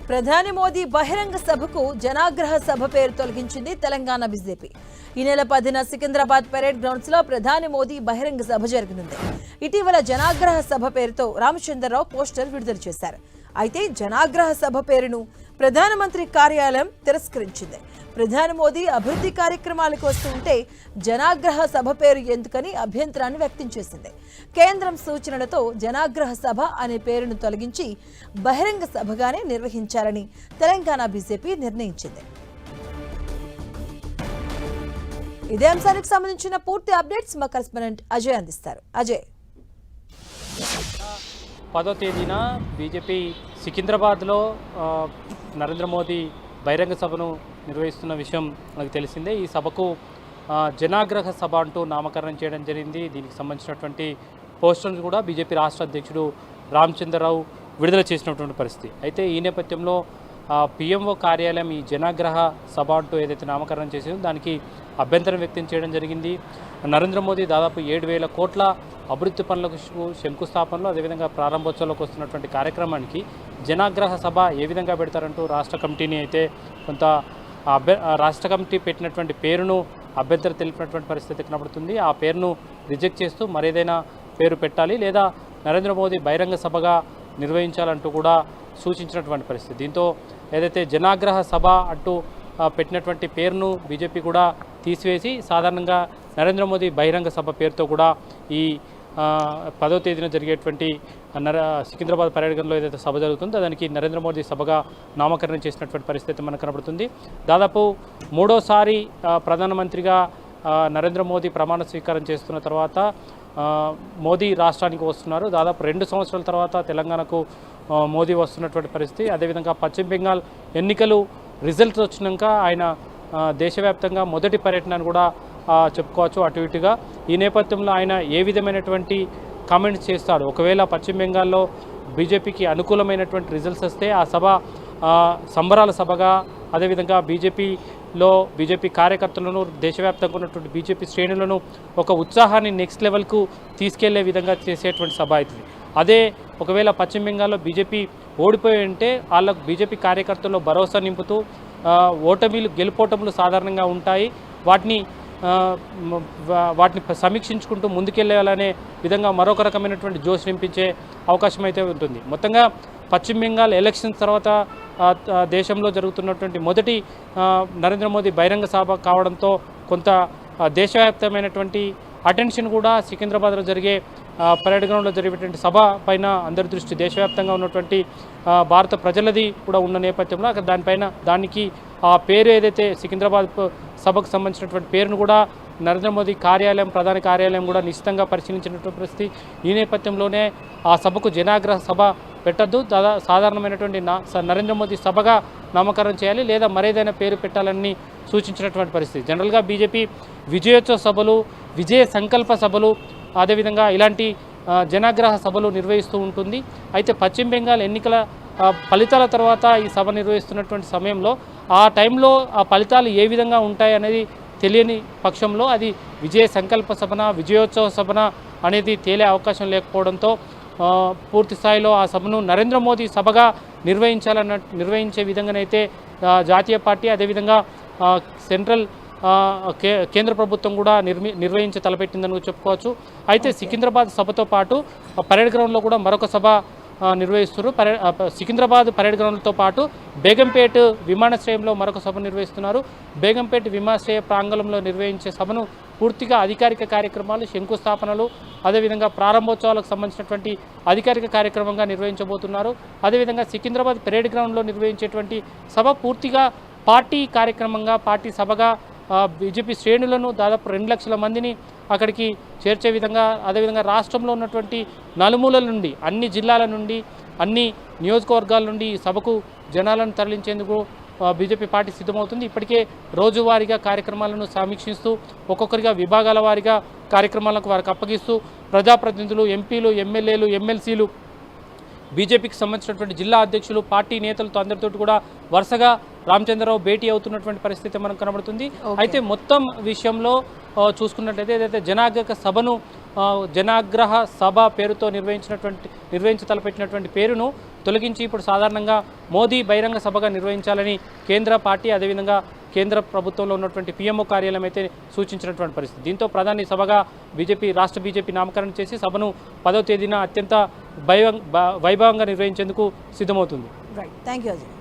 ప్రధాని మోదీ బహిరంగ సభకు జనాగ్రహ సభ పేరు తొలగించింది తెలంగాణ బీజేపీ. ఈ నెల 10న సికింద్రాబాద్ పరేడ్ గ్రౌండ్స్ లో ప్రధాని మోదీ బహిరంగ సభ జరగనుంది. ఇటీవల జనాగ్రహ సభ పేరుతో రామచంద్రరావు పోస్టర్ విడుదల చేశారు. అయితే జనాగ్రహ సభ పేరును ప్రధానమంత్రి కార్యాలయం తిరస్కరించింది. ప్రధాని మోదీ అభివృద్ధి కార్యక్రమాలకు వస్తుంటే జనాగ్రహ సభ పేరు ఎందుకని అభ్యంతరాన్ని వ్యక్తం చేసింది. కేంద్రం సూచనలతో జనాగ్రహ సభ అనే పేరును తొలగించి బహిరంగ సభగానే నిర్వహించాలని తెలంగాణ బీజేపీ నిర్ణయించింది. ఇదే అంశానికి సంబంధించిన పూర్తి అప్డేట్స్ మా కరెస్పాండెంట్ అజయ్ అందిస్తారు. అజయ్, 10వ తేదీన బీజేపీ సికింద్రాబాద్లో నరేంద్ర మోదీ బహిరంగ సభను నిర్వహిస్తున్న విషయం మనకు తెలిసిందే. ఈ సభకు జనాగ్రహ సభ అంటూ నామకరణం చేయడం జరిగింది. దీనికి సంబంధించినటువంటి పోస్టర్ను కూడా బీజేపీ రాష్ట్ర అధ్యక్షుడు రామచంద్రరావు విడుదల చేసినటువంటి పరిస్థితి. అయితే ఈ నేపథ్యంలో పిఎంఓ కార్యాలయం ఈ జనాగ్రహ సభ అంటూ ఏదైతే నామకరణం చేసిందో దానికి అభ్యంతరం వ్యక్తం చేయడం జరిగింది. నరేంద్ర మోదీ దాదాపు 7,000 కోట్ల అభివృద్ధి పనులకు శంకుస్థాపనలో అదేవిధంగా ప్రారంభోత్సవాలకు వస్తున్నటువంటి కార్యక్రమానికి జనాగ్రహ సభ ఏ విధంగా పెడతారంటూ రాష్ట్ర కమిటీని అయితే కొంత రాష్ట్ర కమిటీ పెట్టినటువంటి పేరును అభ్యంతరం తెలిపినటువంటి పరిస్థితి కనబడుతుంది. ఆ పేరును రిజెక్ట్ చేస్తూ మరేదైనా పేరు పెట్టాలి లేదా నరేంద్ర మోదీ బహిరంగ సభగా నిర్వహించాలంటూ కూడా సూచించినటువంటి పరిస్థితి. దీంతో ఏదైతే జనాగ్రహ సభ అంటూ పెట్టినటువంటి పేరును బీజేపీ కూడా తీసివేసి సాధారణంగా నరేంద్ర మోదీ బహిరంగ సభ పేరుతో కూడా ఈ 10వ తేదీన జరిగేటువంటి సికింద్రాబాద్ పరేడ్ గ్రౌండ్లో ఏదైతే సభ జరుగుతుందో దానికి నరేంద్ర మోదీ సభగా నామకరణం చేసినటువంటి పరిస్థితి మనకు కనబడుతుంది. దాదాపు 3వసారి ప్రధానమంత్రిగా నరేంద్ర మోదీ ప్రమాణ స్వీకారం చేస్తున్న తర్వాత మోదీ రాష్ట్రానికి వస్తున్నారు. దాదాపు 2 సంవత్సరాల తర్వాత తెలంగాణకు మోదీ వస్తున్నటువంటి పరిస్థితి. అదేవిధంగా పశ్చిమ బెంగాల్ ఎన్నికలు రిజల్ట్స్ వచ్చినాక ఆయన దేశవ్యాప్తంగా మొదటి పర్యటనను కూడా చెప్పుకోవచ్చు అటు ఇటుగా. ఈ నేపథ్యంలో ఆయన ఏ విధమైనటువంటి కామెంట్స్ చేస్తాడు, ఒకవేళ పశ్చిమ బెంగాల్లో బీజేపీకి అనుకూలమైనటువంటి రిజల్ట్స్ వస్తే ఆ సభ సంబరాల సభగా అదేవిధంగా బీజేపీ కార్యకర్తలను దేశవ్యాప్తంగా ఉన్నటువంటి బీజేపీ శ్రేణులను ఒక ఉత్సాహాన్ని నెక్స్ట్ లెవెల్కు తీసుకెళ్లే విధంగా చేసేటువంటి సభ అవుతుంది. అదే ఒకవేళ పశ్చిమ బెంగాల్లో బీజేపీ ఓడిపోయి ఉంటే వాళ్ళకు బీజేపీ కార్యకర్తల్లో భరోసా నింపుతూ గెలుపోటములు సాధారణంగా ఉంటాయి, వాటిని సమీక్షించుకుంటూ ముందుకెళ్ళాలనే విధంగా మరొక రకమైనటువంటి జోష్ నింపించే అవకాశం అయితే ఉంటుంది. మొత్తంగా పశ్చిమ బెంగాల్ ఎలక్షన్స్ తర్వాత దేశంలో జరుగుతున్నటువంటి మొదటి నరేంద్ర మోదీ బహిరంగ సభ కావడంతో కొంత దేశవ్యాప్తమైనటువంటి అటెన్షన్ కూడా సికింద్రాబాద్లో జరిగే పరేడ్ గ్రౌండ్లో జరిగేటువంటి సభ పైన అందరి దృష్టి దేశవ్యాప్తంగా ఉన్నటువంటి భారత ప్రజలది కూడా ఉన్న నేపథ్యంలో దానికి ఆ పేరు ఏదైతే సికింద్రాబాద్ సభకు సంబంధించినటువంటి పేరును కూడా నరేంద్ర మోదీ ప్రధాని కార్యాలయం కూడా నిశ్చితంగా పరిశీలించినటువంటి పరిస్థితి. ఈ నేపథ్యంలోనే ఆ సభకు జనాగ్రహ సభ పెట్టద్దు, సాధారణమైనటువంటి నరేంద్ర మోదీ సభగా నామకరణం చేయాలి లేదా మరేదైనా పేరు పెట్టాలని సూచించినటువంటి పరిస్థితి. జనరల్గా బీజేపీ విజయోత్సవ సభలు, విజయ సంకల్ప సభలు అదేవిధంగా ఇలాంటి జనాగ్రహ సభలు నిర్వహిస్తూ ఉంటుంది. అయితే పశ్చిమ బెంగాల్ ఎన్నికల ఫలితాల తర్వాత ఈ సభ నిర్వహిస్తున్నటువంటి సమయంలో ఆ టైంలో ఆ ఫలితాలు ఏ విధంగా ఉంటాయి అనేది తెలియని పక్షంలో అది విజయ సంకల్ప సభన విజయోత్సవ సభన అనేది తేలే అవకాశం లేకపోవడంతో పూర్తి స్థాయిలో ఆ సభను నరేంద్ర మోదీ సభగా నిర్వహించే విధంగానైతే జాతీయ పార్టీ అదేవిధంగా కేంద్ర ప్రభుత్వం కూడా నిర్వహించి తలపెట్టిందని చెప్పుకోవచ్చు. అయితే సికింద్రాబాద్ సభతో పాటు పరేడ్ గ్రౌండ్లో కూడా మరొక సభ నిర్వహిస్తున్నారు. సికింద్రాబాద్ పరేడ్ గ్రౌండ్తో పాటు బేగంపేట్ విమానాశ్రయంలో మరొక సభ నిర్వహిస్తున్నారు. బేగంపేట్ విమానాశ్రయ ప్రాంగణంలో నిర్వహించే సభను పూర్తిగా అధికారిక కార్యక్రమాలు, శంకుస్థాపనలు అదేవిధంగా ప్రారంభోత్సవాలకు సంబంధించినటువంటి అధికారిక కార్యక్రమంగా నిర్వహించబోతున్నారు. అదేవిధంగా సికింద్రాబాద్ పరేడ్ గ్రౌండ్లో నిర్వహించేటువంటి సభ పూర్తిగా పార్టీ కార్యక్రమంగా, పార్టీ సభగా బీజేపీ శ్రేణులను దాదాపు 2 లక్షల మందిని అక్కడికి చేర్చే విధంగా అదేవిధంగా రాష్ట్రంలో ఉన్నటువంటి నలుమూలల నుండి, అన్ని జిల్లాల నుండి, అన్ని నియోజకవర్గాల నుండి ఈ సభకు జనాలను తరలించేందుకు బీజేపీ పార్టీ సిద్ధమవుతుంది. ఇప్పటికే రోజువారీగా కార్యక్రమాలను సమీక్షిస్తూ ఒక్కొక్కరిగా విభాగాల వారీగా కార్యక్రమాలకు వారికి అప్పగిస్తూ ప్రజాప్రతినిధులు, ఎంపీలు, ఎమ్మెల్యేలు, ఎమ్మెల్సీలు, బీజేపీకి సంబంధించినటువంటి జిల్లా అధ్యక్షులు, పార్టీ నేతలతో అందరితో కూడా వరుసగా రామచంద్రరావు భేటీ అవుతున్నటువంటి పరిస్థితి మనకు కనబడుతుంది. అయితే మొత్తం విషయంలో చూసుకున్నట్లయితే ఏదైతే జనాగ్రహ సభ పేరుతో నిర్వహించి తలపెట్టినటువంటి పేరును తొలగించి ఇప్పుడు సాధారణంగా మోదీ బహిరంగ సభగా నిర్వహించాలని కేంద్ర పార్టీ అదేవిధంగా కేంద్ర ప్రభుత్వంలో ఉన్నటువంటి పిఎంఓ కార్యాలయం అయితే సూచించినటువంటి పరిస్థితి. దీంతో ప్రధాని సభగా రాష్ట్ర బీజేపీ నామకరణం చేసి సభను 10వ తేదీన అత్యంత వైభవంగా నిర్వహించేందుకు సిద్ధమవుతుంది. Right, thank you Ajay.